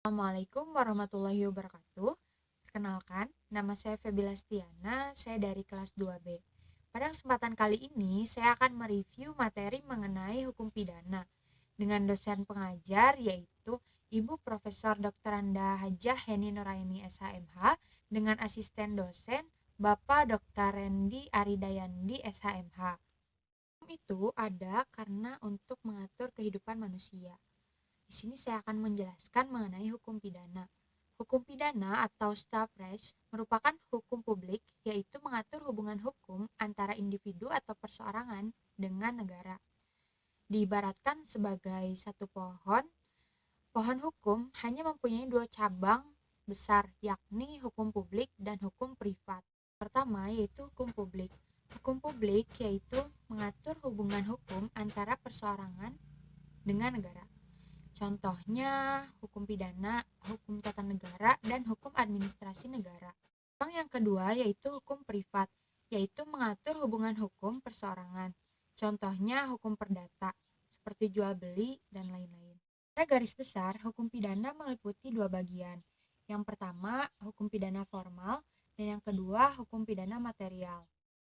Assalamualaikum warahmatullahi wabarakatuh. Perkenalkan, nama saya Febi Lastiana, saya dari kelas 2B. Pada kesempatan kali ini, saya akan mereview materi mengenai hukum pidana dengan dosen pengajar yaitu Ibu Profesor Dr. Anda Hajah Heni Nuraini SHMH dengan asisten dosen Bapak Dr. Randy Aridayandi SHMH. Hukum itu ada karena untuk mengatur kehidupan manusia. Di sini saya akan menjelaskan mengenai hukum pidana. Hukum pidana atau Strafrecht merupakan hukum publik, yaitu mengatur hubungan hukum antara individu atau perseorangan dengan negara. Diibaratkan sebagai satu pohon hukum hanya mempunyai dua cabang besar, yakni hukum publik dan hukum privat. Pertama yaitu hukum publik. Hukum publik yaitu mengatur hubungan hukum antara perseorangan dengan negara. Contohnya hukum pidana, hukum tata negara, dan hukum administrasi negara. Yang kedua yaitu hukum privat, yaitu mengatur hubungan hukum perseorangan. Contohnya hukum perdata, seperti jual beli dan lain-lain. Pada garis besar, hukum pidana meliputi dua bagian. Yang pertama, hukum pidana formal, dan yang kedua, hukum pidana material.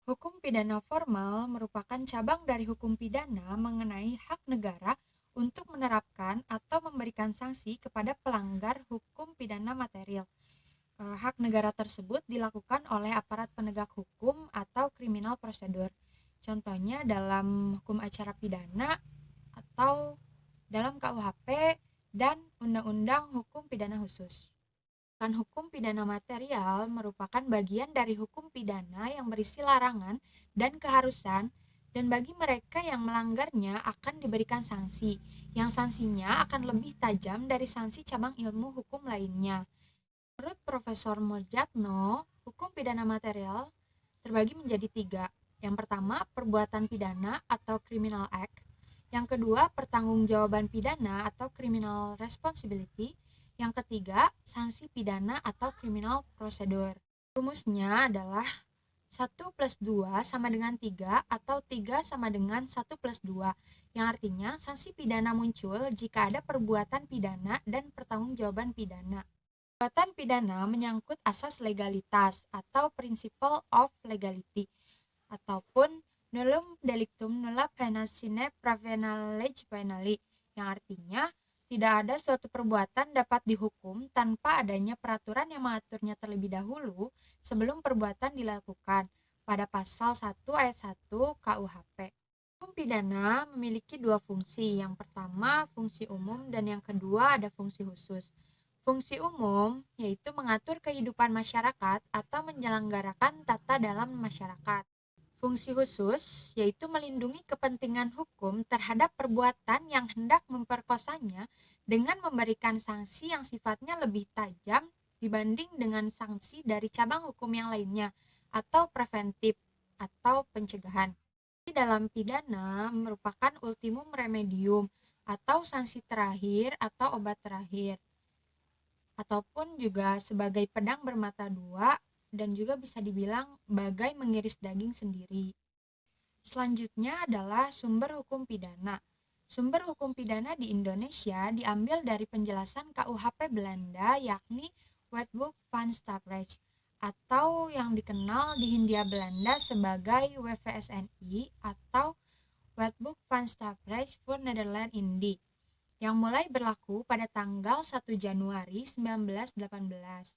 Hukum pidana formal merupakan cabang dari hukum pidana mengenai hak negara untuk menerapkan atau memberikan sanksi kepada pelanggar hukum pidana material. Hak negara tersebut dilakukan oleh aparat penegak hukum atau criminal procedure. Contohnya dalam hukum acara pidana atau dalam KUHP dan Undang-Undang Hukum Pidana Khusus. Hukum pidana material merupakan bagian dari hukum pidana yang berisi larangan dan keharusan, dan bagi mereka yang melanggarnya akan diberikan sanksi, yang sanksinya akan lebih tajam dari sanksi cabang ilmu hukum lainnya. Menurut Profesor Muljatno, hukum pidana material terbagi menjadi tiga. Yang pertama, perbuatan pidana atau criminal act. Yang kedua, pertanggungjawaban pidana atau criminal responsibility. Yang ketiga, sanksi pidana atau criminal procedure. Rumusnya adalah 1 plus 2 sama dengan 3 atau 3 sama dengan 1 plus 2, yang artinya sanksi pidana muncul jika ada perbuatan pidana dan pertanggungjawaban pidana. Perbuatan pidana menyangkut asas legalitas atau principle of legality, ataupun nullum delictum nulla pena sine praevena lege penali, yang artinya tidak ada suatu perbuatan dapat dihukum tanpa adanya peraturan yang mengaturnya terlebih dahulu sebelum perbuatan dilakukan pada pasal 1 ayat 1 KUHP. Hukum pidana memiliki dua fungsi. Yang pertama fungsi umum dan yang kedua ada fungsi khusus. Fungsi umum yaitu mengatur kehidupan masyarakat atau menyelenggarakan tata dalam masyarakat. Fungsi khusus yaitu melindungi kepentingan hukum terhadap perbuatan yang hendak memperkosanya dengan memberikan sanksi yang sifatnya lebih tajam dibanding dengan sanksi dari cabang hukum yang lainnya atau preventif atau pencegahan. Di dalam pidana merupakan ultimum remedium atau sanksi terakhir atau obat terakhir, ataupun juga sebagai pedang bermata dua, dan juga bisa dibilang bagai mengiris daging sendiri. Selanjutnya adalah sumber hukum pidana. Sumber hukum pidana di Indonesia diambil dari penjelasan KUHP Belanda, yakni Wetboek van Strafrecht, atau yang dikenal di Hindia Belanda sebagai WVSNI atau Wetboek van Strafrecht voor Nederland Indie, yang mulai berlaku pada tanggal 1 Januari 1918.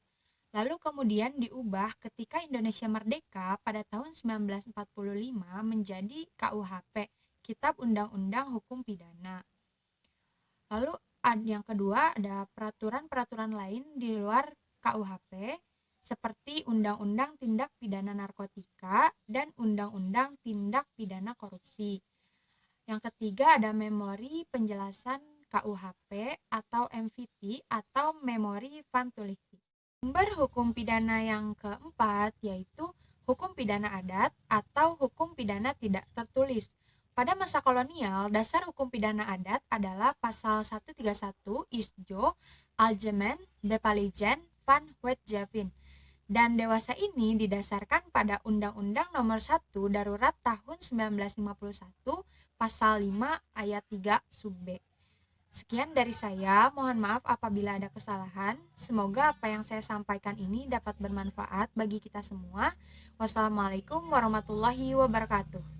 Lalu kemudian diubah ketika Indonesia merdeka pada tahun 1945 menjadi KUHP, Kitab Undang-Undang Hukum Pidana. Lalu yang kedua ada peraturan-peraturan lain di luar KUHP seperti Undang-Undang Tindak Pidana Narkotika dan Undang-Undang Tindak Pidana Korupsi. Yang ketiga ada Memori Penjelasan KUHP atau MVT atau Memori van Tullichty. Sumber hukum pidana yang keempat yaitu hukum pidana adat atau hukum pidana tidak tertulis. Pada masa kolonial, dasar hukum pidana adat adalah pasal 131 ISJO Algemeen Bepalijen van Wetgeving, dan dewasa ini didasarkan pada Undang-Undang Nomor 1 Darurat tahun 1951 pasal 5 ayat 3 sub B. Sekian dari saya, mohon maaf apabila ada kesalahan. Semoga apa yang saya sampaikan ini dapat bermanfaat bagi kita semua. Wassalamualaikum warahmatullahi wabarakatuh.